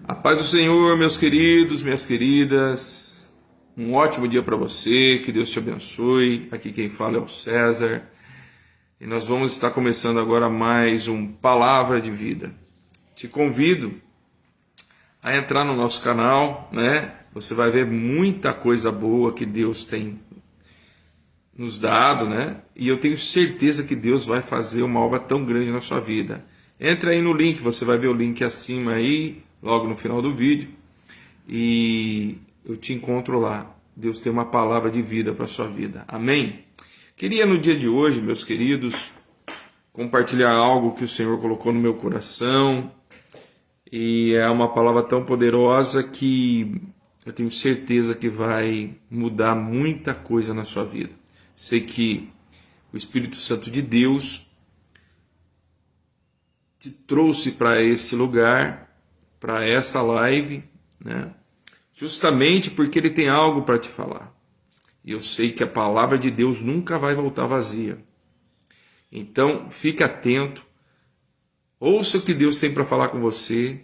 A paz do Senhor, meus queridos, minhas queridas. Um ótimo dia para você, que Deus te abençoe. Aqui quem fala é o César. E nós vamos estar começando agora mais um Palavra de Vida. Te convido a entrar no nosso canal, né? Você vai ver muita coisa boa que Deus tem nos dado, né? E eu tenho certeza que Deus vai fazer uma obra tão grande na sua vida. Entra aí no link, você vai ver o link acima aí, logo no final do vídeo, e eu te encontro lá. Deus tem uma palavra de vida para a sua vida. Amém? Queria no dia de hoje, meus queridos, compartilhar algo que o Senhor colocou no meu coração, e é uma palavra tão poderosa que eu tenho certeza que vai mudar muita coisa na sua vida. Sei que o Espírito Santo de Deus te trouxe para esse lugar, para essa live, né? Justamente porque Ele tem algo para te falar. E eu sei que a palavra de Deus nunca vai voltar vazia. Então, fique atento, ouça o que Deus tem para falar com você,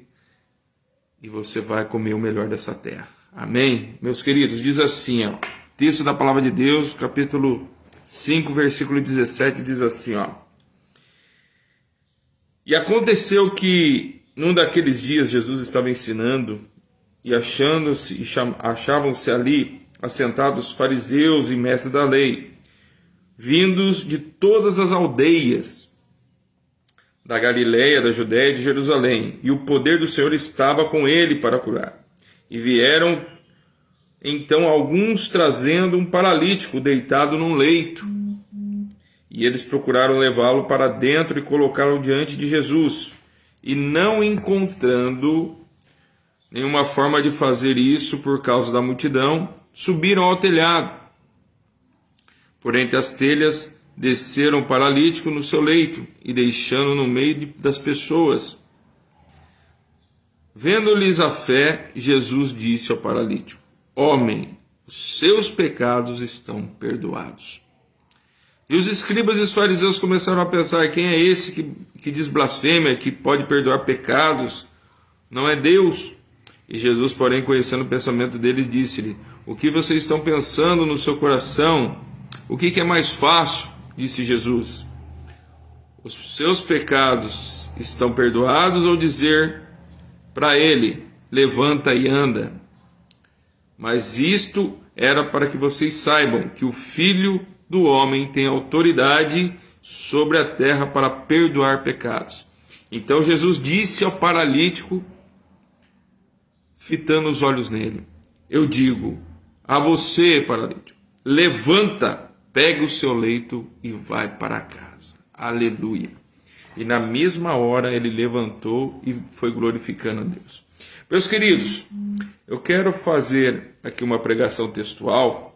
e você vai comer o melhor dessa terra. Amém? Meus queridos, diz assim, ó, texto da palavra de Deus, capítulo 5, versículo 17, diz assim, ó. E aconteceu que num daqueles dias Jesus estava ensinando, e achavam-se ali assentados fariseus e mestres da lei, vindos de todas as aldeias da Galiléia, da Judéia e de Jerusalém, e o poder do Senhor estava com ele para curar. E vieram então alguns trazendo um paralítico deitado num leito, e eles procuraram levá-lo para dentro e colocá-lo diante de Jesus. E não encontrando nenhuma forma de fazer isso por causa da multidão, subiram ao telhado. Por entre as telhas desceram o paralítico no seu leito e deixando no meio das pessoas. Vendo-lhes a fé, Jesus disse ao paralítico: Homem, os seus pecados estão perdoados. E os escribas e os fariseus começaram a pensar: quem é esse que diz blasfêmia, que pode perdoar pecados? Não é Deus. E Jesus, porém, conhecendo o pensamento deles, disse-lhe: O que vocês estão pensando no seu coração? O que é mais fácil? Disse Jesus: Os seus pecados estão perdoados, ou dizer para ele: Levanta e anda? Mas isto era para que vocês saibam que o Filho do Homem tem autoridade sobre a terra para perdoar pecados. Então Jesus disse ao paralítico, fitando os olhos nele: Eu digo a você, paralítico, levanta, pega o seu leito e vai para casa. Aleluia. E na mesma hora ele levantou e foi glorificando a Deus. Meus queridos, eu quero fazer aqui uma pregação textual.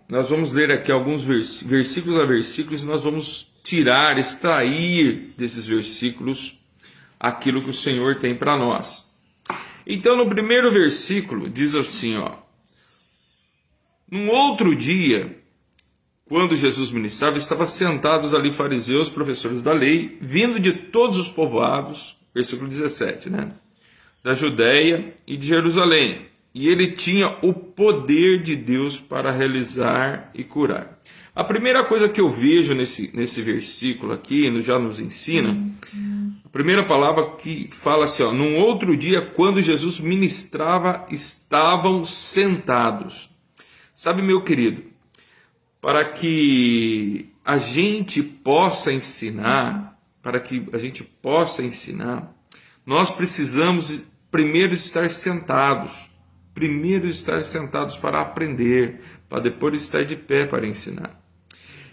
Nós vamos ler aqui alguns versículos a versículos, e nós vamos extrair desses versículos aquilo que o Senhor tem para nós. Então, no primeiro versículo, diz assim, ó: Num outro dia, quando Jesus ministrava, estavam sentados ali fariseus, professores da lei, vindo de todos os povoados, versículo 17, né? Da Judéia e de Jerusalém. E ele tinha o poder de Deus para realizar e curar. A primeira coisa que eu vejo nesse versículo aqui, já nos ensina, a primeira palavra que fala assim, ó, num outro dia, quando Jesus ministrava, estavam sentados. Sabe, meu querido, para que a gente possa ensinar, nós precisamos primeiro estar sentados. Primeiro estar sentados para aprender, para depois estar de pé para ensinar.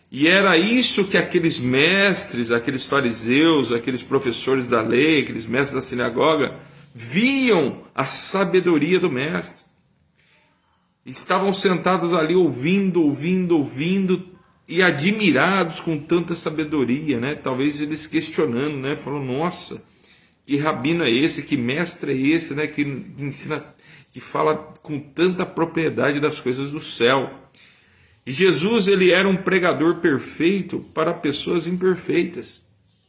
E era isso que aqueles mestres, aqueles fariseus, aqueles professores da lei, aqueles mestres da sinagoga, viam a sabedoria do mestre. Estavam sentados ali ouvindo, e admirados com tanta sabedoria, né? Talvez eles questionando, né? Falando: nossa, que rabino é esse, que mestre é esse, né? Que ensina, que fala com tanta propriedade das coisas do céu. E Jesus, ele era um pregador perfeito para pessoas imperfeitas,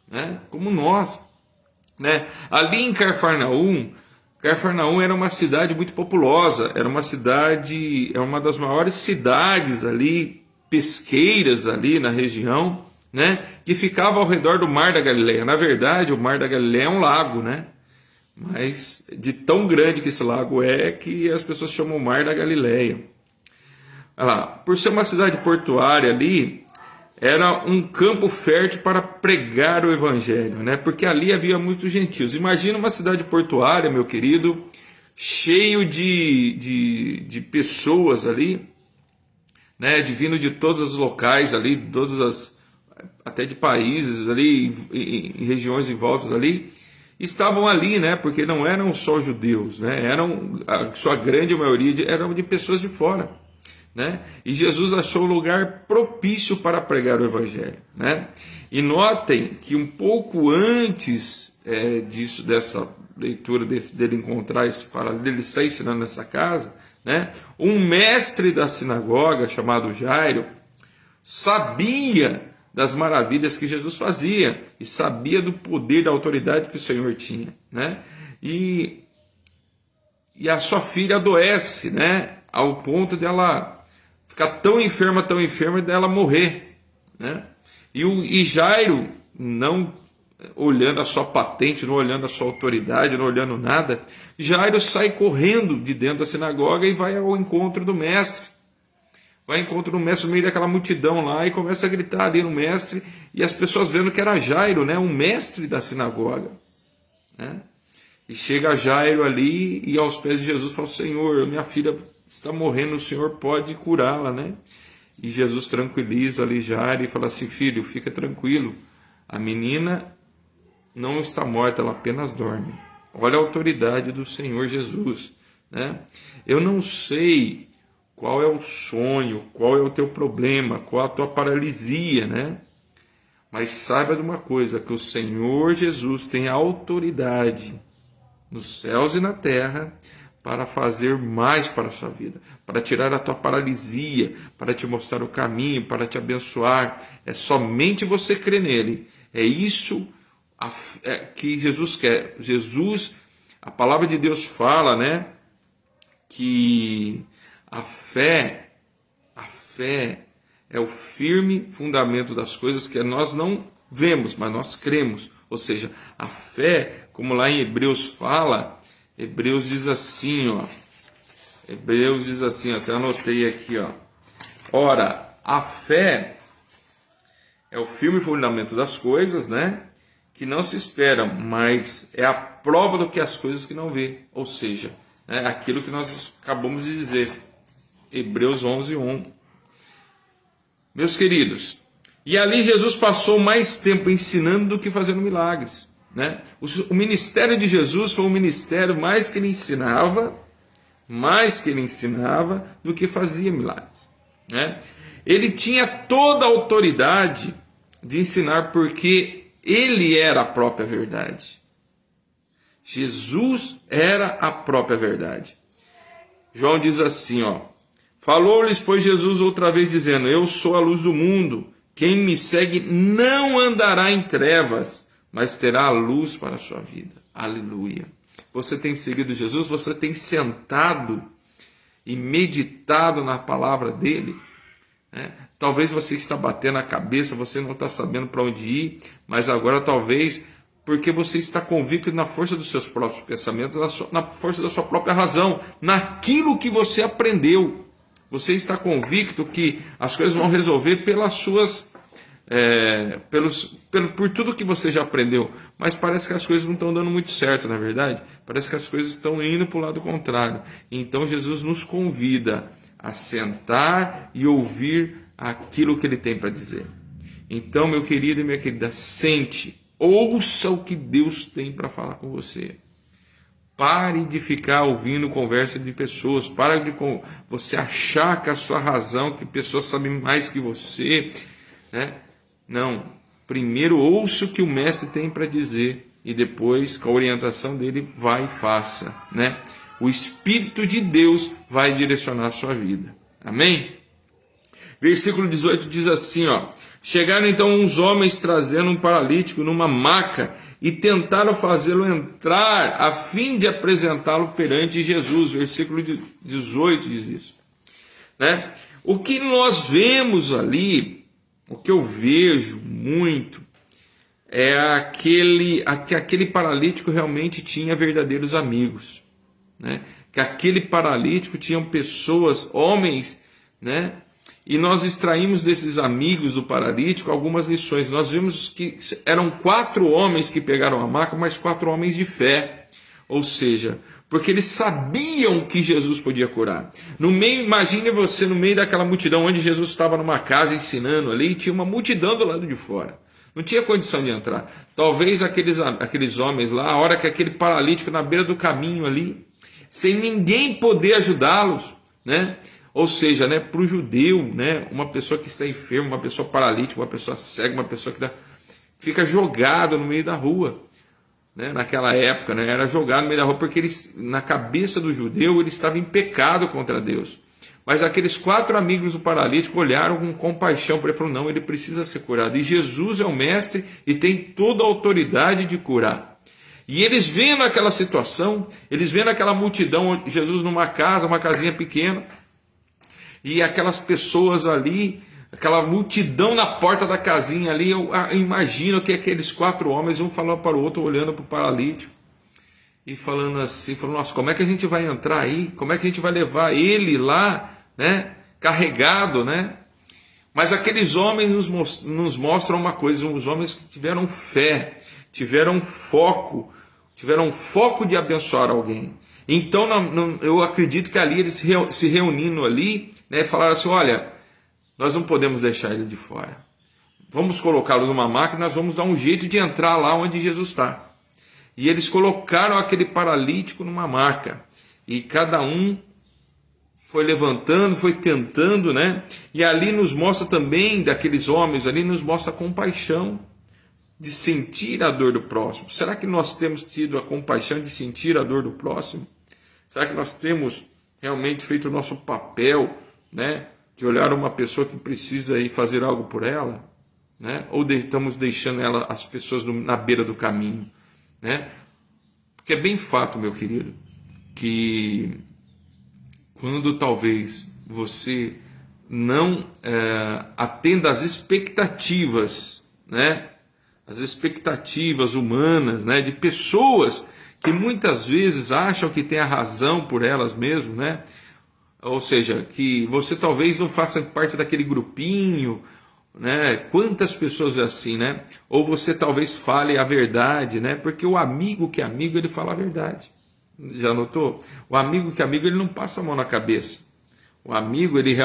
né? Como nós. né? Ali em Cafarnaum era uma cidade muito populosa, era uma das maiores cidades ali, pesqueiras ali na região, né? Que ficava ao redor do Mar da Galileia. Na verdade, o Mar da Galileia é um lago, né? Mas de tão grande que esse lago é, que as pessoas chamam Mar da Galileia. Olha lá, por ser uma cidade portuária ali, era um campo fértil para pregar o evangelho, né? Porque ali havia muitos gentios. Imagina uma cidade portuária, meu querido, cheio de pessoas ali, né? Vindo de todos os locais ali, até de países ali, em regiões em voltas ali, estavam ali, né? Porque não eram só judeus, né? A sua grande maioria eram de pessoas de fora, né? E Jesus achou um lugar propício para pregar o evangelho, né? E notem que um pouco antes dessa leitura dele encontrar esse paralelo, ele está ensinando nessa casa, né? Um mestre da sinagoga chamado Jairo sabia das maravilhas que Jesus fazia e sabia do poder, da autoridade que o Senhor tinha, né? E a sua filha adoece, né? Ao ponto dela ficar tão enferma, dela morrer, né? E Jairo, não olhando a sua patente, não olhando a sua autoridade, não olhando nada, Jairo sai correndo de dentro da sinagoga e vai ao encontro do mestre. Vai ao encontro do mestre no meio daquela multidão lá e começa a gritar ali no mestre, e as pessoas vendo que era Jairo, né? Um mestre da sinagoga, né? E chega Jairo ali e aos pés de Jesus fala: Senhor, minha filha está morrendo, o Senhor pode curá-la, né? E Jesus tranquiliza ali Jairo e fala assim: filho, fica tranquilo, a menina não está morta, ela apenas dorme. Olha a autoridade do Senhor Jesus, né? Eu não sei qual é o sonho, qual é o teu problema, qual a tua paralisia, né? Mas saiba de uma coisa, que o Senhor Jesus tem autoridade nos céus e na terra para fazer mais para a sua vida, para tirar a tua paralisia, para te mostrar o caminho, para te abençoar. É somente você crer nele. É isso que Jesus quer. Jesus, a palavra de Deus fala, né, que a fé é o firme fundamento das coisas que nós não vemos, mas nós cremos. Ou seja, a fé, como lá em Hebreus fala, Hebreus diz assim, até anotei aqui, ó. Ora, a fé é o firme fundamento das coisas, né, que não se esperam, mas é a prova do que as coisas que não vê. Ou seja, é aquilo que nós acabamos de dizer. Hebreus 11:1. Meus queridos, e ali Jesus passou mais tempo ensinando do que fazendo milagres, né? O ministério de Jesus foi um ministério mais que ele ensinava do que fazia milagres, né? Ele tinha toda a autoridade de ensinar, porque ele era a própria verdade. Jesus era a própria verdade. João diz assim, ó: falou-lhes, pois, Jesus outra vez, dizendo: eu sou a luz do mundo. Quem me segue não andará em trevas, mas terá a luz para a sua vida. Aleluia. Você tem seguido Jesus? Você tem sentado e meditado na palavra dele? Talvez você está batendo a cabeça, você não está sabendo para onde ir, mas agora talvez porque você está convicto na força dos seus próprios pensamentos, na força da sua própria razão, naquilo que você aprendeu. Você está convicto que as coisas vão resolver por tudo que você já aprendeu. Mas parece que as coisas não estão dando muito certo, na verdade. Parece que as coisas estão indo para o lado contrário. Então Jesus nos convida a sentar e ouvir aquilo que ele tem para dizer. Então, meu querido e minha querida, sente, ouça o que Deus tem para falar com você. Pare de ficar ouvindo conversa de pessoas. Pare de você achar que a sua razão, que pessoas sabem mais que você, né? Não. Primeiro ouça o que o mestre tem para dizer e depois, com a orientação dele, vai e faça, né? O Espírito de Deus vai direcionar a sua vida. Amém? Versículo 18 diz assim, ó: chegaram então uns homens trazendo um paralítico numa maca e tentaram fazê-lo entrar a fim de apresentá-lo perante Jesus. Versículo 18 diz isso, né? O que nós vemos ali, o que eu vejo muito, é que aquele paralítico realmente tinha verdadeiros amigos, né? Que aquele paralítico tinha pessoas, homens, né? E nós extraímos desses amigos do paralítico algumas lições. Nós vimos que eram 4 homens que pegaram a maca, mas 4 homens de fé. Ou seja, porque eles sabiam que Jesus podia curar. No meio, imagine você no meio daquela multidão, onde Jesus estava numa casa ensinando ali, e tinha uma multidão do lado de fora. Não tinha condição de entrar. Talvez aqueles homens lá, a hora que aquele paralítico na beira do caminho ali, sem ninguém poder ajudá-los, né? Ou seja, né, para o judeu, né, uma pessoa que está enferma, uma pessoa paralítica, uma pessoa cega, uma pessoa que fica jogada no meio da rua, né, naquela época, né, era jogado no meio da rua porque na cabeça do judeu ele estava em pecado contra Deus. Mas aqueles 4 amigos do paralítico olharam com compaixão para ele e falaram: não, ele precisa ser curado. E Jesus é o mestre e tem toda a autoridade de curar. E eles vendo aquela situação, eles vendo aquela multidão, Jesus numa casa, uma casinha pequena, e aquelas pessoas ali, aquela multidão na porta da casinha ali, eu imagino que aqueles 4 homens, um falando para o outro, olhando para o paralítico, e falando assim, falando: nossa, como é que a gente vai entrar aí? Como é que a gente vai levar ele lá, né, carregado, né? Mas aqueles homens nos mostram uma coisa: os homens que tiveram fé, tiveram foco de abençoar alguém. Então eu acredito que ali eles se reunindo ali, né, falaram assim: olha, nós não podemos deixar ele de fora, vamos colocá-lo numa maca e nós vamos dar um jeito de entrar lá onde Jesus está. E eles colocaram aquele paralítico numa maca, e cada um foi levantando, foi tentando, né? E ali nos mostra também, daqueles homens ali, nos mostra a compaixão de sentir a dor do próximo. Será que nós temos tido a compaixão de sentir a dor do próximo? Será que nós temos realmente feito o nosso papel, né, de olhar uma pessoa que precisa ir fazer algo por ela, né? Ou estamos deixando as pessoas na beira do caminho, né? Porque é bem fato, meu querido, que quando talvez você não atenda às expectativas, né, as expectativas humanas, né, de pessoas que muitas vezes acham que tem a razão por elas mesmas, né? Ou seja, que você talvez não faça parte daquele grupinho, né? Quantas pessoas é assim, né? Ou você talvez fale a verdade, né? Porque o amigo que é amigo, ele fala a verdade. Já notou? O amigo que é amigo, ele não passa a mão na cabeça. O amigo, ele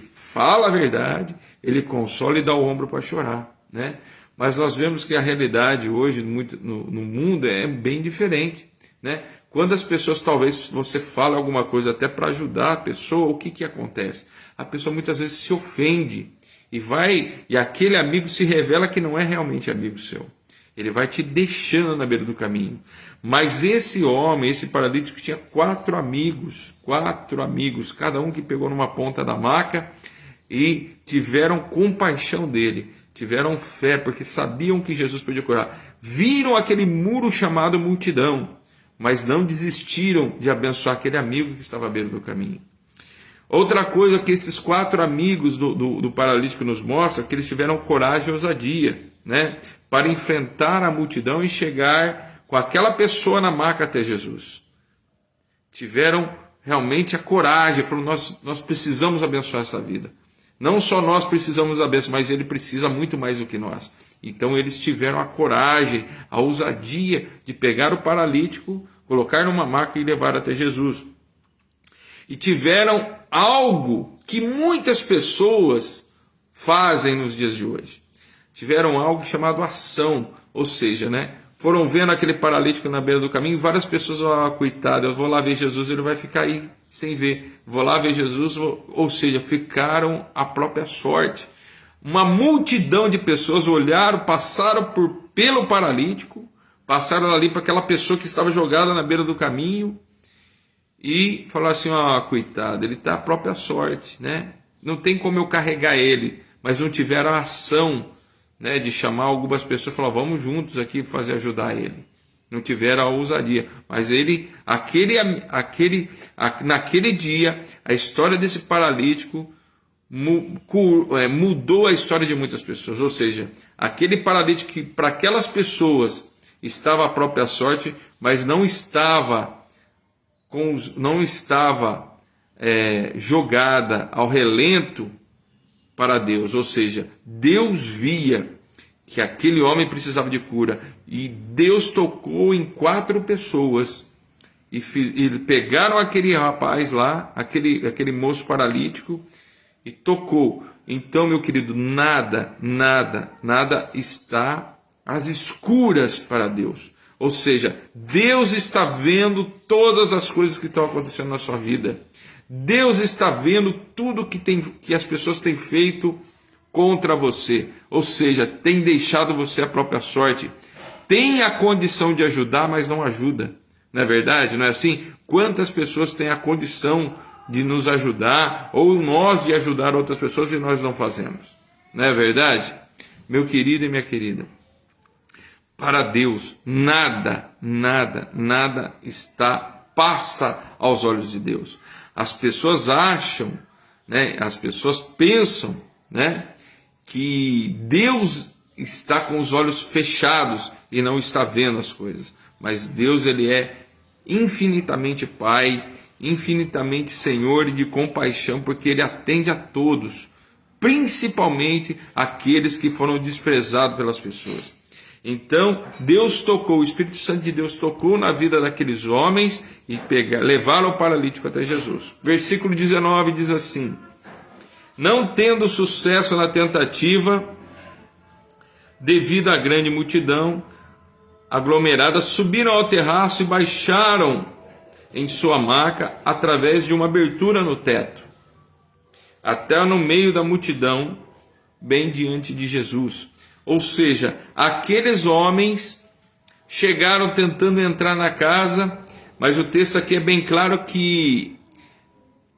fala a verdade, ele consola e dá o ombro para chorar, né? Mas nós vemos que a realidade hoje no mundo é bem diferente, né? Quando as pessoas, talvez você fala alguma coisa até para ajudar a pessoa, o que acontece? A pessoa muitas vezes se ofende e aquele amigo se revela que não é realmente amigo seu. Ele vai te deixando na beira do caminho. Mas esse homem, esse paralítico, tinha 4 amigos, cada um que pegou numa ponta da maca e tiveram compaixão dele, tiveram fé, porque sabiam que Jesus podia curar. Viram aquele muro chamado multidão, mas não desistiram de abençoar aquele amigo que estava à beira do caminho. Outra coisa que esses 4 amigos do paralítico nos mostram, que eles tiveram coragem e ousadia, né, para enfrentar a multidão e chegar com aquela pessoa na maca até Jesus. Tiveram realmente a coragem, falaram: nós precisamos abençoar essa vida. Não só nós precisamos da bênção, mas ele precisa muito mais do que nós. Então eles tiveram a coragem, a ousadia de pegar o paralítico, colocar numa maca e levar até Jesus. E tiveram algo que muitas pessoas fazem nos dias de hoje. Tiveram algo chamado ação, ou seja, né, foram vendo aquele paralítico na beira do caminho, e várias pessoas falaram: coitado, eu vou lá ver Jesus, ele vai ficar aí sem ver. Vou lá ver Jesus, ou seja, ficaram à própria sorte. Uma multidão de pessoas olharam, passaram pelo paralítico, passaram ali para aquela pessoa que estava jogada na beira do caminho e falaram assim: coitado, ele está à própria sorte, né? Não tem como eu carregar ele. Mas não tiveram a ação né, de chamar algumas pessoas e falar, vamos juntos aqui fazer ajudar ele. Não tiveram a ousadia, mas ele, naquele dia, a história desse paralítico mudou a história de muitas pessoas. Ou seja, aquele paralítico que para aquelas pessoas estava a própria sorte, mas não estava jogada ao relento para Deus. Ou seja, Deus via que aquele homem precisava de cura, e Deus tocou em 4 pessoas, e pegaram aquele rapaz lá, aquele moço paralítico, e tocou. Então, meu querido, nada está às escuras para Deus. Ou seja, Deus está vendo todas as coisas que estão acontecendo na sua vida. Deus está vendo tudo que as pessoas têm feito contra você, ou seja, tem deixado você à própria sorte. Tem a condição de ajudar, mas não ajuda. Não é verdade? Não é assim? Quantas pessoas têm a condição de nos ajudar, ou nós de ajudar outras pessoas, e nós não fazemos? Não é verdade? Meu querido e minha querida, para Deus, nada passa aos olhos de Deus. As pessoas acham, né? As pessoas pensam, né, que Deus está com os olhos fechados e não está vendo as coisas. Mas Deus, ele é infinitamente Pai, infinitamente Senhor e de compaixão, porque ele atende a todos, principalmente aqueles que foram desprezados pelas pessoas. Então, Deus tocou, o Espírito Santo de Deus tocou na vida daqueles homens e levaram o paralítico até Jesus. Versículo 19 diz assim: não tendo sucesso na tentativa, devido à grande multidão aglomerada, subiram ao terraço e baixaram em sua maca através de uma abertura no teto, até no meio da multidão, bem diante de Jesus. Ou seja, aqueles homens chegaram tentando entrar na casa, mas o texto aqui é bem claro que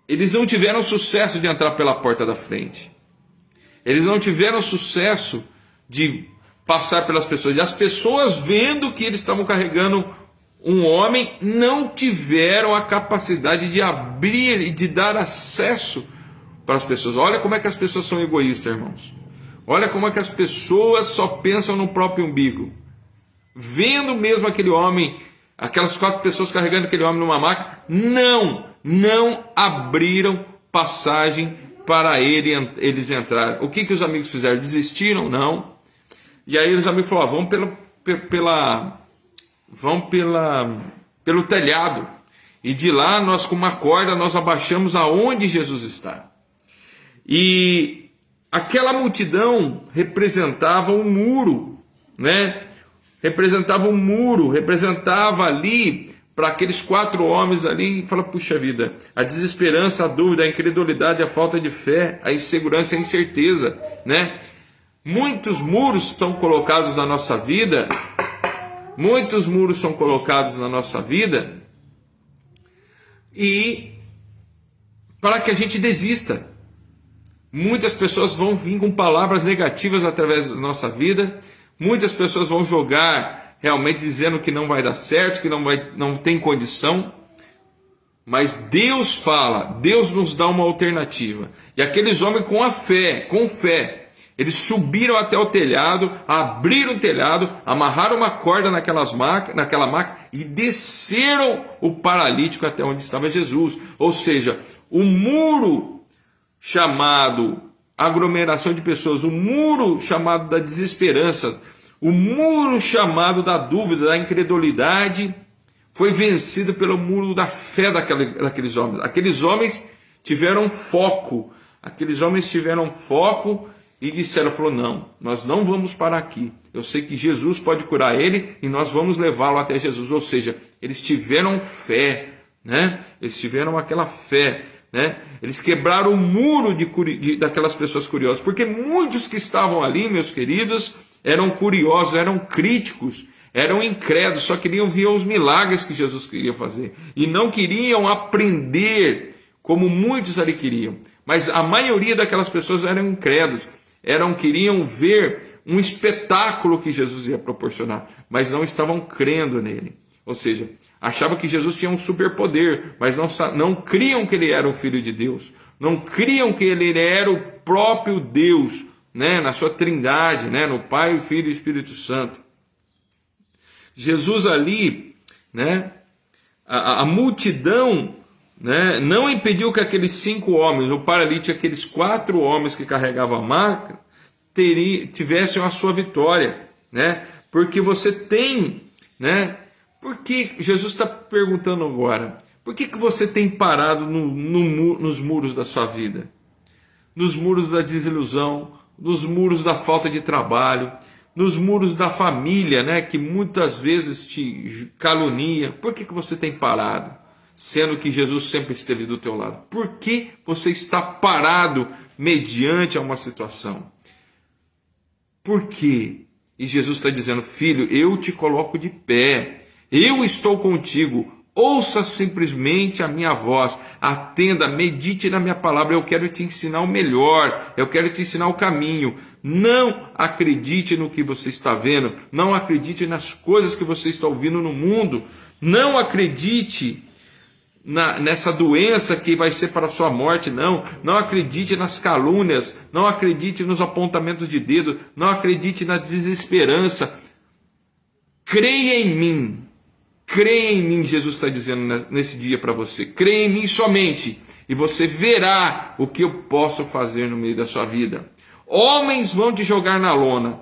eles não tiveram sucesso de entrar pela porta da frente. Eles não tiveram sucesso de passar pelas pessoas. E as pessoas, vendo que eles estavam carregando um homem, não tiveram a capacidade de abrir e de dar acesso para as pessoas. Olha como é que as pessoas são egoístas, irmãos. Olha como é que as pessoas só pensam no próprio umbigo. Vendo mesmo aquele homem, aquelas 4 pessoas carregando aquele homem numa maca, não abriram passagem para eles entrarem. O que os amigos fizeram? Desistiram? Não. E aí os amigos falaram, vamos pelo telhado. E de lá, nós com uma corda, nós abaixamos aonde Jesus está. E aquela multidão representava um muro, né? Representava ali, para aqueles 4 homens ali, fala, puxa vida, a desesperança, a dúvida, a incredulidade, a falta de fé, a insegurança, a incerteza, né? Muitos muros são colocados na nossa vida, e para que a gente desista. Muitas pessoas vão vir com palavras negativas através da nossa vida. Muitas pessoas vão jogar realmente dizendo que não vai dar certo, que não tem condição. Mas Deus fala, Deus nos dá uma alternativa. E aqueles homens com fé, eles subiram até o telhado, abriram o telhado, amarraram uma corda naquela maca e desceram o paralítico até onde estava Jesus. Ou seja, o muro chamado aglomeração de pessoas, o muro chamado da desesperança, o muro chamado da dúvida, da incredulidade, foi vencido pelo muro da fé daqueles homens. Aqueles homens tiveram foco, e disseram, não, nós não vamos parar aqui. Eu sei que Jesus pode curar ele e nós vamos levá-lo até Jesus. Ou seja, eles tiveram fé, né? Eles tiveram aquela fé, né? Eles quebraram o muro daquelas pessoas curiosas, porque muitos que estavam ali, meus queridos, eram curiosos, eram críticos, eram incrédulos, só queriam ver os milagres que Jesus queria fazer e não queriam aprender como muitos ali queriam. Mas a maioria daquelas pessoas eram incrédulos, queriam ver um espetáculo que Jesus ia proporcionar, mas não estavam crendo nele. Ou seja, achavam que Jesus tinha um superpoder, mas não criam que ele era o Filho de Deus, não criam que ele era o próprio Deus, né, na sua trindade, né, no Pai, o Filho e o Espírito Santo. Jesus ali, né, a multidão, né, não impediu que aqueles 5 homens, o paralítico, aqueles 4 homens que carregavam a maca, tivessem a sua vitória, né? Porque você tem, né? Por que Jesus está perguntando agora? Por que você tem parado nos muros da sua vida? Nos muros da desilusão, nos muros da falta de trabalho, nos muros da família, né? Que muitas vezes te calunia. Por que você tem parado? Sendo que Jesus sempre esteve do teu lado. Por que você está parado mediante a uma situação? Por quê? E Jesus está dizendo: filho, eu te coloco de pé, eu estou contigo, ouça simplesmente a minha voz, atenda, medite na minha palavra, eu quero te ensinar o melhor, eu quero te ensinar o caminho. Não acredite no que você está vendo, não acredite nas coisas que você está ouvindo no mundo, não acredite nessa doença que vai ser para a sua morte, não acredite nas calúnias, não acredite nos apontamentos de dedo, não acredite na desesperança. Creia em mim, Jesus está dizendo nesse dia para você, creia em mim somente, e você verá o que eu posso fazer no meio da sua vida. Homens vão te jogar na lona,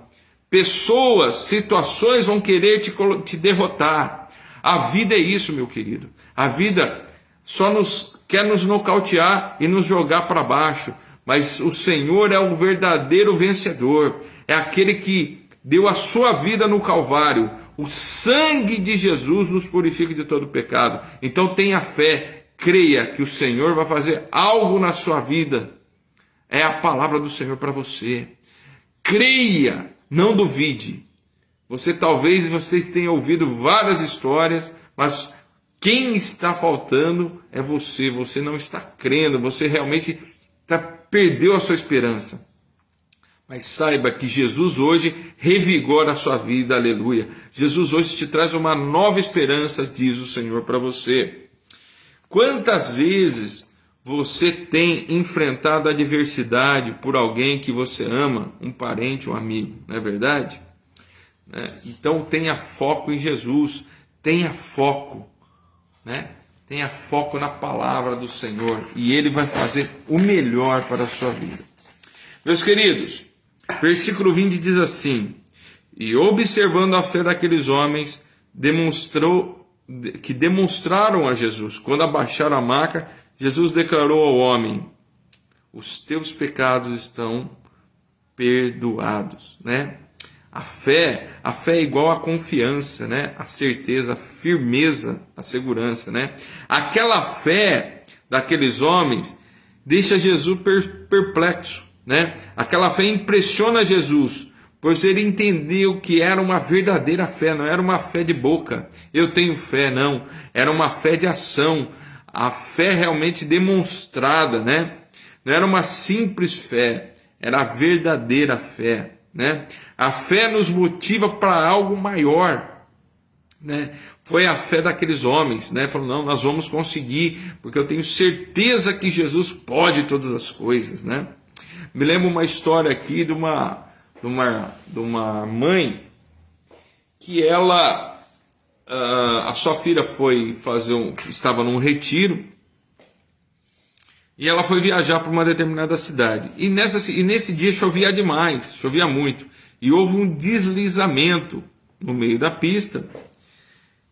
pessoas, situações vão querer te derrotar. A vida é isso, meu querido, a vida só quer nos nocautear e nos jogar para baixo, mas o Senhor é o verdadeiro vencedor, é aquele que deu a sua vida no Calvário. O sangue de Jesus nos purifica de todo pecado. Então tenha fé, creia que o Senhor vai fazer algo na sua vida. É a palavra do Senhor para você. Creia, não duvide. Talvez vocês tenham ouvido várias histórias, mas quem está faltando é você. Você não está crendo, você realmente perdeu a sua esperança. Mas saiba que Jesus hoje revigora a sua vida, aleluia. Jesus hoje te traz uma nova esperança, diz o Senhor para você. Quantas vezes você tem enfrentado a adversidade por alguém que você ama, um parente, um amigo, não é verdade? Então tenha foco em Jesus, tenha foco, né? Tenha foco na palavra do Senhor e Ele vai fazer o melhor para a sua vida. Meus queridos, versículo 20 diz assim: e observando a fé daqueles homens, demonstraram a Jesus. Quando abaixaram a maca, Jesus declarou ao homem: os teus pecados estão perdoados, né? A fé é igual a confiança, né? A certeza, a firmeza, a segurança, né? Aquela fé daqueles homens deixa Jesus perplexo, né? Aquela fé impressiona Jesus, pois ele entendeu que era uma verdadeira fé, não era uma fé de boca. Eu tenho fé, não. Era uma fé de ação, a fé realmente demonstrada, né? Não era uma simples fé, era a verdadeira fé, né? A fé nos motiva para algo maior, né? Foi a fé daqueles homens, né? Falou: não, nós vamos conseguir, porque eu tenho certeza que Jesus pode todas as coisas, né? Me lembro uma história aqui de uma mãe que ela, a sua filha foi estava num retiro e ela foi viajar para uma determinada cidade. E nesse dia chovia demais, chovia muito. E houve um deslizamento no meio da pista,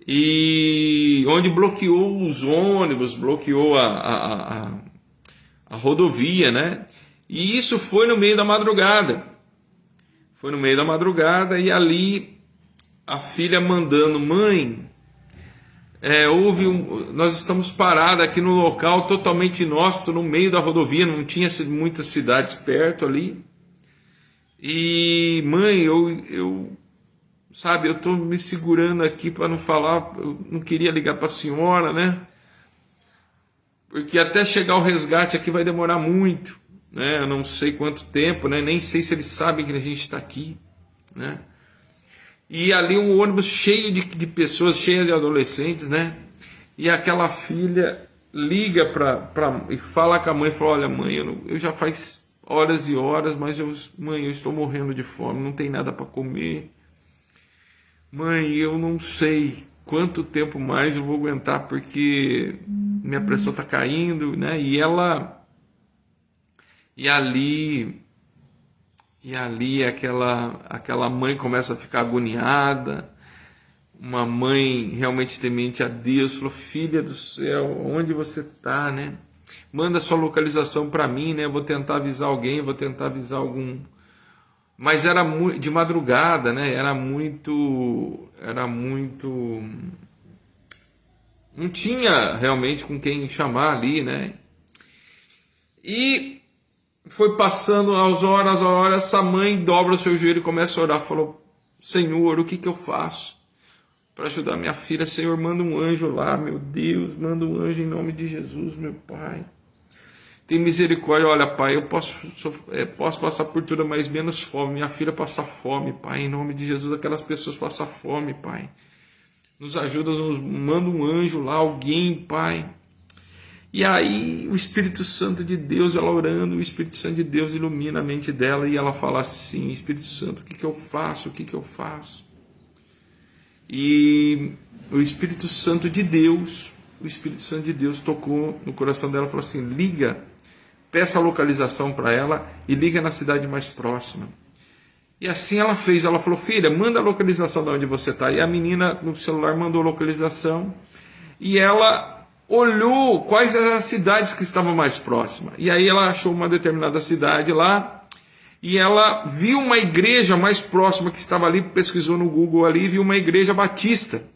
e onde bloqueou os ônibus, bloqueou a rodovia, né? E isso foi no meio da madrugada. Foi no meio da madrugada e ali a filha mandando: mãe, nós estamos parados aqui no local totalmente inóspito, no meio da rodovia, não tinha muitas cidades perto ali. E mãe, eu estou me segurando aqui para não falar, eu não queria ligar para a senhora, né? Porque até chegar o resgate aqui vai demorar muito, né? Eu não sei quanto tempo, né? Nem sei se eles sabem que a gente está aqui. né? E ali um ônibus cheio de pessoas, cheio de adolescentes, né? E aquela filha liga e fala com a mãe, fala, olha mãe, eu já faz horas e horas, mas mãe, eu estou morrendo de fome, não tem nada para comer. Mãe, eu não sei quanto tempo mais eu vou aguentar, porque minha pressão está caindo, né? E ali aquela mãe começa a ficar agoniada, uma mãe realmente temente a Deus, falou, filha do céu, onde você está, né? Manda sua localização para mim, né? Eu vou tentar avisar alguém, vou tentar avisar algum... Mas era de madrugada, né? Era muito... Não tinha realmente com quem chamar ali, né? E foi passando as horas, essa mãe dobra o seu joelho e começa a orar, falou, Senhor, o que eu faço para ajudar minha filha? Senhor, manda um anjo lá, meu Deus, manda um anjo em nome de Jesus, meu Pai. Tem misericórdia, olha, Pai, eu posso passar por tudo, mas menos fome. Minha filha passa fome, Pai, em nome de Jesus, aquelas pessoas passam fome, Pai. Nos ajuda, nos manda um anjo lá, alguém, Pai. E aí o Espírito Santo de Deus, ela orando, o Espírito Santo de Deus ilumina a mente dela e ela fala assim, Espírito Santo, o que eu faço? O que eu faço? E o Espírito Santo de Deus tocou no coração dela e falou assim, liga, peça a localização para ela e liga na cidade mais próxima. E assim ela fez, ela falou, filha, manda a localização de onde você está. E a menina no celular mandou a localização e ela olhou quais eram as cidades que estavam mais próximas. E aí ela achou uma determinada cidade lá e ela viu uma igreja mais próxima que estava ali, pesquisou no Google ali, viu uma igreja batista.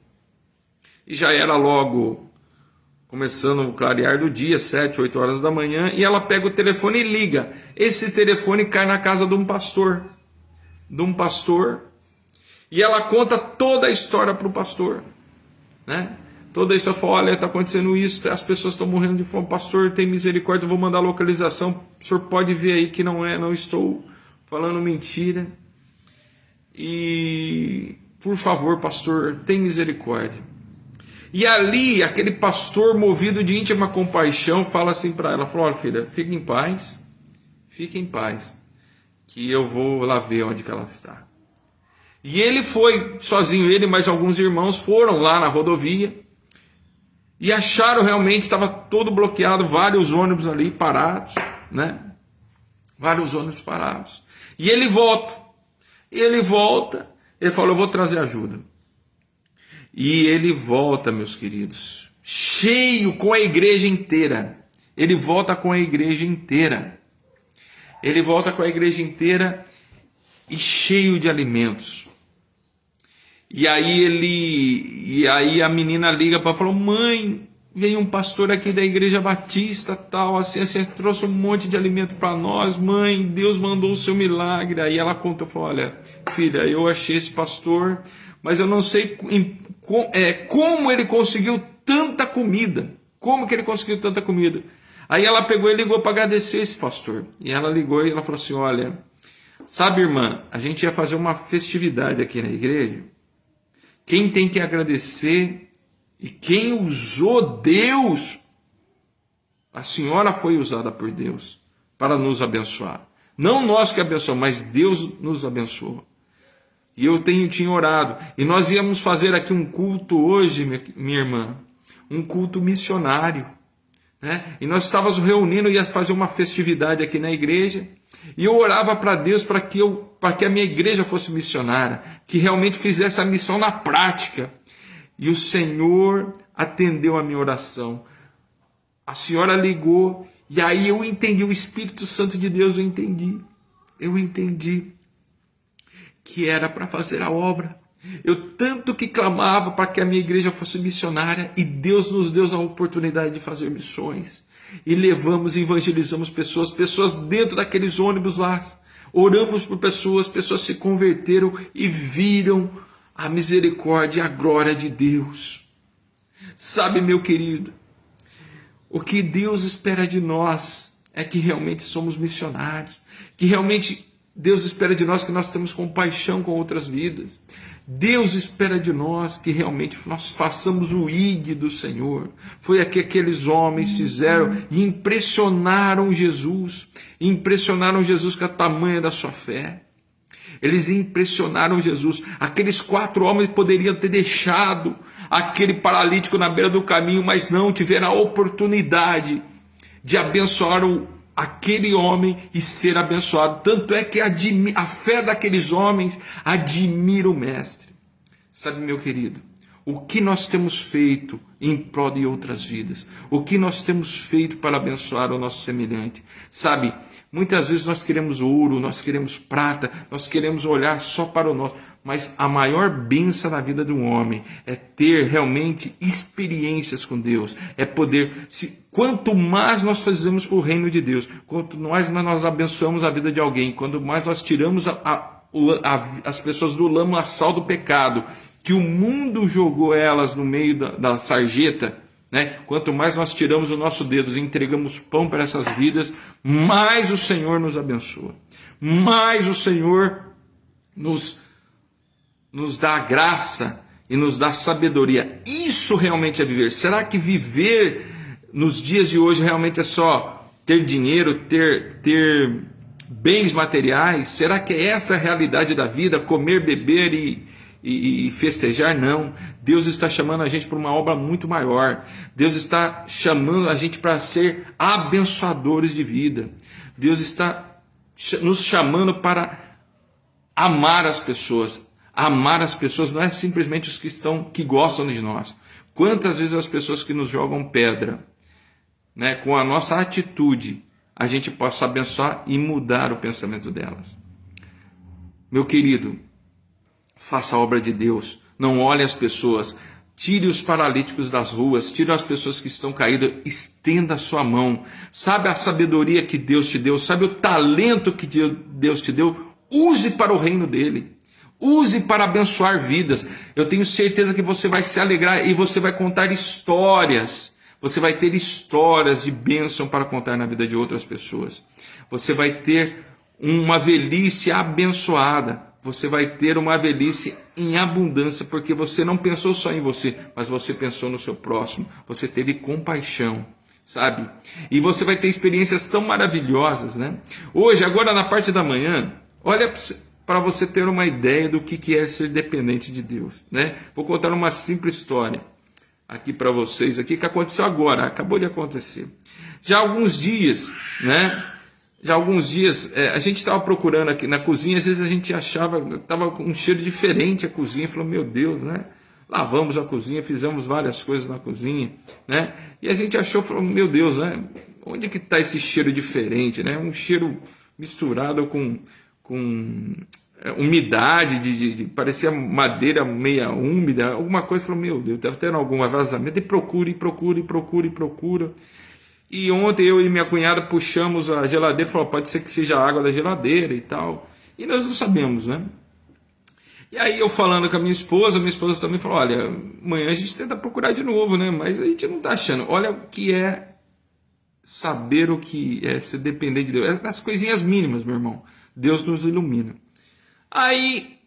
E já era logo começando o clarear do dia, 7, 8 horas da manhã, e ela pega o telefone e liga. Esse telefone cai na casa de um pastor, e ela conta toda a história para o pastor, né? Toda isso, eu falo, olha, está acontecendo isso, as pessoas estão morrendo de fome, pastor, tem misericórdia, eu vou mandar a localização, o senhor pode ver aí que não estou falando mentira, e por favor, pastor, tem misericórdia. E ali, aquele pastor movido de íntima compaixão, fala assim para ela, falou, olha filha, fique em paz, que eu vou lá ver onde que ela está. E ele foi sozinho, ele e mais alguns irmãos foram lá na rodovia, e acharam realmente, estava todo bloqueado, vários ônibus ali parados, né? Vários ônibus parados. E ele volta, ele falou, eu vou trazer ajuda. E ele volta, meus queridos, cheio, com a igreja inteira. Ele volta com a igreja inteira. E cheio de alimentos. E aí a menina liga para falar, mãe, veio um pastor aqui da igreja batista, tal, assim, trouxe um monte de alimento para nós, mãe, Deus mandou o seu milagre. Aí ela conta, falou, olha, filha, eu achei esse pastor, mas eu não sei como ele conseguiu tanta comida. Aí ela pegou e ligou para agradecer esse pastor. E ela ligou e ela falou assim, olha, sabe, irmã, a gente ia fazer uma festividade aqui na igreja. Quem tem que agradecer e quem usou Deus, a senhora foi usada por Deus para nos abençoar. Não nós que abençoamos, mas Deus nos abençoou. E eu tinha orado. E nós íamos fazer aqui um culto hoje, minha irmã, um culto missionário, né? E nós estávamos reunindo, ia fazer uma festividade aqui na igreja. E eu orava para Deus para que a minha igreja fosse missionária, que realmente fizesse a missão na prática. E o Senhor atendeu a minha oração. A senhora ligou, e aí eu entendi, o Espírito Santo de Deus, eu entendi que era para fazer a obra. Eu tanto que clamava para que a minha igreja fosse missionária, e Deus nos deu a oportunidade de fazer missões. E levamos e evangelizamos pessoas dentro daqueles ônibus lá. Oramos por pessoas se converteram e viram a misericórdia e a glória de Deus. Sabe, meu querido, o que Deus espera de nós é que realmente somos missionários, que realmente Deus espera de nós que nós temos compaixão com outras vidas. Deus espera de nós que realmente nós façamos o ID do Senhor. Foi o que aqueles homens fizeram e impressionaram Jesus. Impressionaram Jesus com a tamanha da sua fé. Eles impressionaram Jesus. Aqueles 4 homens poderiam ter deixado aquele paralítico na beira do caminho, mas não, tiveram a oportunidade de abençoar aquele homem e ser abençoado. Tanto é que a fé daqueles homens admira o Mestre. Sabe, meu querido, o que nós temos feito em prol de outras vidas? O que nós temos feito para abençoar o nosso semelhante? Sabe, muitas vezes nós queremos ouro, nós queremos prata, nós queremos olhar só para o nosso. Mas a maior bênção na vida de um homem é ter realmente experiências com Deus. É poder, quanto mais nós fazemos para o reino de Deus, quanto mais nós abençoamos a vida de alguém, quanto mais nós tiramos as pessoas do lamaçal do pecado, que o mundo jogou elas no meio da sarjeta, né? Quanto mais nós tiramos o nosso dedo e entregamos pão para essas vidas, mais o Senhor nos abençoa. Mais o Senhor nos dá a graça e nos dá sabedoria. Isso realmente é viver. Será que viver nos dias de hoje realmente é só ter dinheiro, ter bens materiais? Será que é essa a realidade da vida? Comer, beber e festejar? Não. Deus está chamando a gente para uma obra muito maior. Deus está chamando a gente para ser abençoadores de vida. Deus está nos chamando para amar as pessoas. Amar as pessoas não é simplesmente os que gostam de nós. Quantas vezes as pessoas que nos jogam pedra, né, com a nossa atitude, a gente possa abençoar e mudar o pensamento delas. Meu querido, faça a obra de Deus. Não olhe as pessoas. Tire os paralíticos das ruas. Tire as pessoas que estão caídas. Estenda a sua mão. Sabe a sabedoria que Deus te deu? Sabe o talento que Deus te deu? Use para o reino dele. Use para abençoar vidas. Eu tenho certeza que você vai se alegrar e você vai contar histórias. Você vai ter histórias de bênção para contar na vida de outras pessoas. Você vai ter uma velhice abençoada. Você vai ter uma velhice em abundância, porque você não pensou só em você, mas você pensou no seu próximo. Você teve compaixão, sabe? E você vai ter experiências tão maravilhosas, né? Hoje, agora na parte da manhã, olha para você ter uma ideia do que é ser dependente de Deus, né? Vou contar uma simples história aqui para vocês, aqui que aconteceu agora, acabou de acontecer. Já há alguns dias, né? A gente estava procurando aqui na cozinha, às vezes a gente achava, estava com um cheiro diferente a cozinha, falou, meu Deus, né? Lavamos a cozinha, fizemos várias coisas na cozinha, né? E a gente achou, falou, meu Deus, né? Onde que está esse cheiro diferente, né? Um cheiro misturado com umidade, parecia madeira meia úmida, alguma coisa. Falou, meu Deus, deve ter algum vazamento. E procura. E ontem eu e minha cunhada puxamos a geladeira, falou, pode ser que seja a água da geladeira e tal. E nós não sabemos, né? E aí eu falando com a minha esposa também falou, olha, amanhã a gente tenta procurar de novo, né? Mas a gente não está achando. Olha o que é saber o que é ser dependente de Deus. É as coisinhas mínimas, meu irmão. Deus nos ilumina. Aí,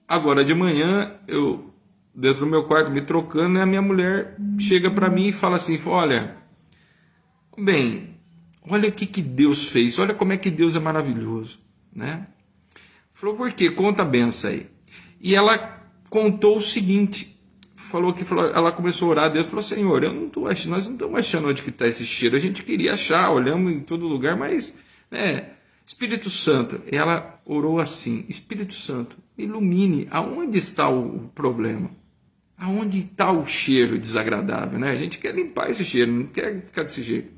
agora de manhã, eu dentro do meu quarto me trocando, e a minha mulher chega para mim e fala assim, olha, bem, olha o que Deus fez, olha como é que Deus é maravilhoso, né? Falou, por quê? Conta a benção aí. E ela contou o seguinte, ela começou a orar a Deus, falou, Senhor, nós não estamos achando onde que está esse cheiro, a gente queria achar, olhamos em todo lugar, mas, né, Espírito Santo, ela orou assim, Espírito Santo, ilumine aonde está o problema, aonde está o cheiro desagradável, né? A gente quer limpar esse cheiro, não quer ficar desse jeito.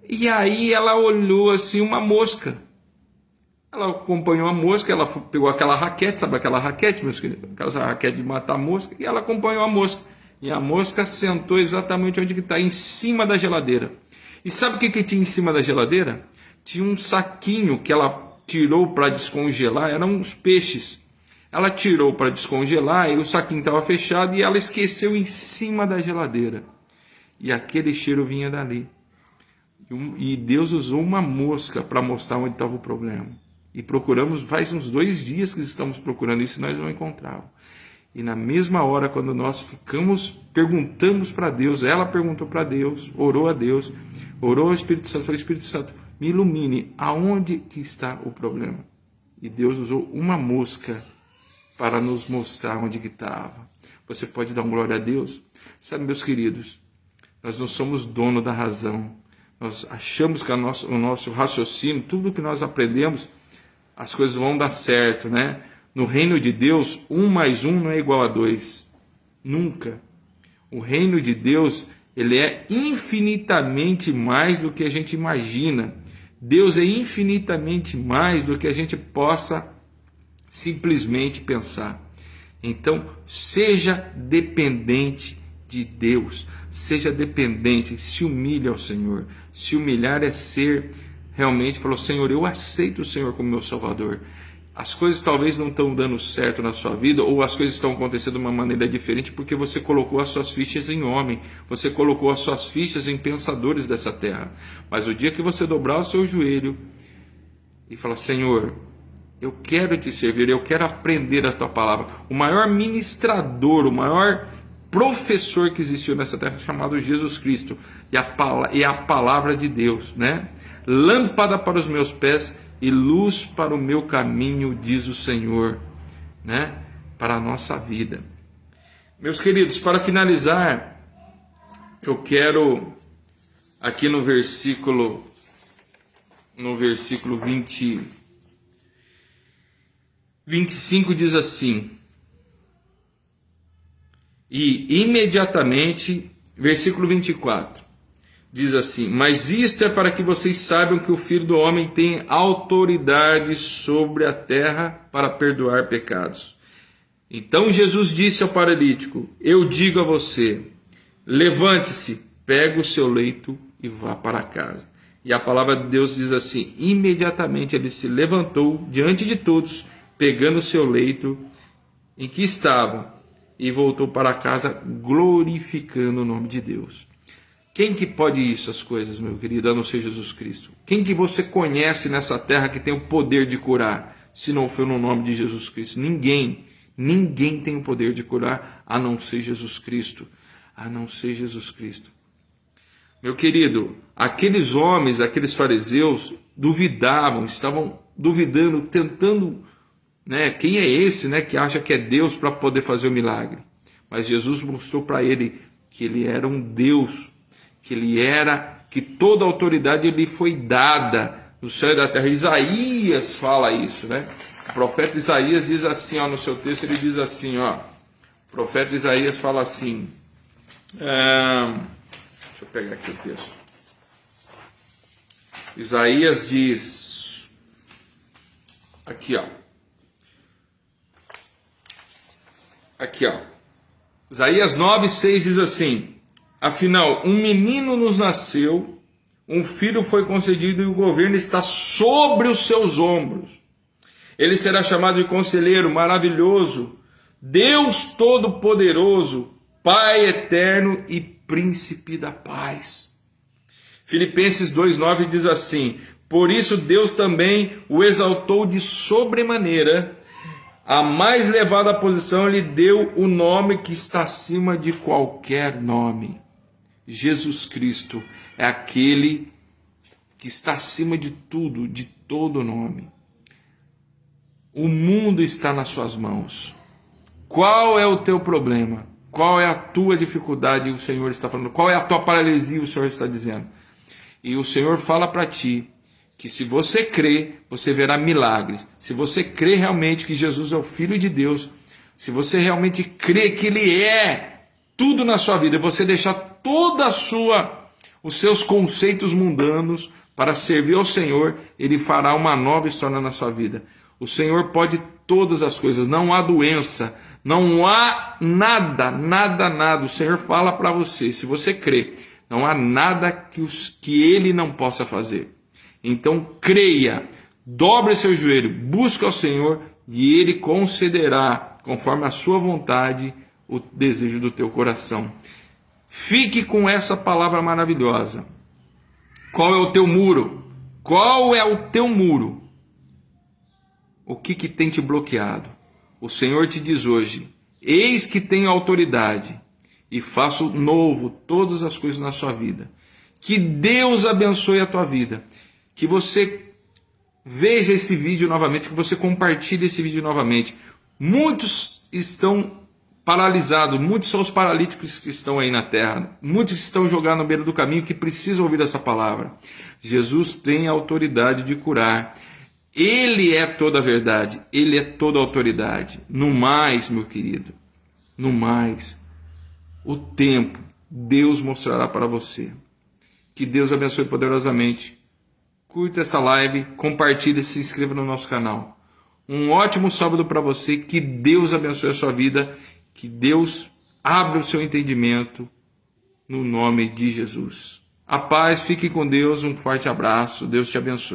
E aí ela olhou assim, uma mosca, ela acompanhou a mosca, ela pegou aquela raquete, sabe aquela raquete, meus queridos? Aquela raquete de matar mosca, e ela acompanhou a mosca, e a mosca sentou exatamente onde que está, em cima da geladeira. E sabe o que tinha em cima da geladeira? Tinha um saquinho que ela tirou para descongelar, eram uns peixes. Ela tirou para descongelar e o saquinho estava fechado e ela esqueceu em cima da geladeira. E aquele cheiro vinha dali. E Deus usou uma mosca para mostrar onde estava o problema. E procuramos, faz uns 2 dias que estamos procurando isso e nós não encontrávamos. E na mesma hora, quando nós perguntamos para Deus, ela perguntou para Deus, orou a Deus, orou ao Espírito Santo, falou: Espírito Santo, me ilumine, aonde que está o problema? E Deus usou uma mosca para nos mostrar onde que estava. Você pode dar uma glória a Deus? Sabe, meus queridos, nós não somos dono da razão. Nós achamos que o nosso raciocínio, tudo que nós aprendemos, as coisas vão dar certo, né? No reino de Deus, 1 mais 1 não é igual a 2. Nunca. O reino de Deus, ele é infinitamente mais do que a gente imagina. Deus é infinitamente mais do que a gente possa simplesmente pensar. Então, seja dependente de Deus. Seja dependente, se humilhe ao Senhor. Se humilhar é ser realmente, falou: Senhor, eu aceito o Senhor como meu Salvador. As coisas talvez não estão dando certo na sua vida, ou as coisas estão acontecendo de uma maneira diferente porque você colocou as suas fichas em homem, você colocou as suas fichas em pensadores dessa terra. Mas o dia que você dobrar o seu joelho e falar: Senhor, eu quero te servir, eu quero aprender a tua palavra. O maior ministrador, o maior professor que existiu nessa terra, chamado Jesus Cristo, e a palavra de Deus, né? Lâmpada para os meus pés e luz para o meu caminho, diz o Senhor, né? Para a nossa vida. Meus queridos, para finalizar, eu quero aqui no versículo 25 diz assim: e imediatamente, versículo 24, diz assim: mas isto é para que vocês saibam que o Filho do Homem tem autoridade sobre a terra para perdoar pecados. Então Jesus disse ao paralítico: eu digo a você, levante-se, pegue o seu leito e vá para casa. E a palavra de Deus diz assim: imediatamente ele se levantou diante de todos, pegando o seu leito em que estavam, e voltou para casa glorificando o nome de Deus. Quem que pode isso, as coisas, meu querido, a não ser Jesus Cristo? Quem que você conhece nessa terra que tem o poder de curar, se não for no nome de Jesus Cristo? Ninguém tem o poder de curar, a não ser Jesus Cristo, a não ser Jesus Cristo. Meu querido, aqueles homens, aqueles fariseus, duvidavam, estavam duvidando, tentando, né? Quem é esse, né, que acha que é Deus para poder fazer o milagre? Mas Jesus mostrou para ele que ele era um Deus, que toda a autoridade lhe foi dada no céu e da terra. Isaías fala isso, né? O profeta Isaías diz assim, ó, no seu texto ele diz assim, ó, o profeta Isaías fala assim, deixa eu pegar aqui o texto. Isaías diz, aqui ó, Isaías 9:6 diz assim: afinal, um menino nos nasceu, um filho foi concedido e o governo está sobre os seus ombros. Ele será chamado de Conselheiro Maravilhoso, Deus Todo-Poderoso, Pai Eterno e Príncipe da Paz. Filipenses 2:9 diz assim: por isso Deus também o exaltou de sobremaneira, a mais elevada posição lhe deu o nome que está acima de qualquer nome. Jesus Cristo é aquele que está acima de tudo, de todo nome. O mundo está nas suas mãos. Qual é o teu problema? Qual é a tua dificuldade? O Senhor está falando. Qual é a tua paralisia? O Senhor está dizendo. E o Senhor fala para ti que se você crê, você verá milagres. Se você crê realmente que Jesus é o Filho de Deus, se você realmente crê que Ele é tudo na sua vida, você deixar os seus conceitos mundanos para servir ao Senhor, Ele fará uma nova história na sua vida. O Senhor pode todas as coisas, não há doença, não há nada. O Senhor fala para você, se você crê, não há nada que Ele não possa fazer. Então creia, dobre seu joelho, busca ao Senhor e Ele concederá, conforme a sua vontade, o desejo do teu coração. Fique com essa palavra maravilhosa. Qual é o teu muro? Qual é o teu muro? O que tem te bloqueado? O Senhor te diz hoje: eis que tenho autoridade e faço novo todas as coisas na sua vida. Que Deus abençoe a tua vida. Que você veja esse vídeo novamente, que você compartilhe esse vídeo novamente. Muitos estão paralisados, muitos são os paralíticos que estão aí na terra. Muitos estão jogados no beiro do caminho que precisam ouvir essa palavra. Jesus tem a autoridade de curar. Ele é toda a verdade, Ele é toda a autoridade. No mais, meu querido, no mais, o tempo Deus mostrará para você. Que Deus abençoe poderosamente. Curta essa live, compartilhe e se inscreva no nosso canal. Um ótimo sábado para você, que Deus abençoe a sua vida, que Deus abra o seu entendimento, no nome de Jesus. A paz, fique com Deus, um forte abraço, Deus te abençoe.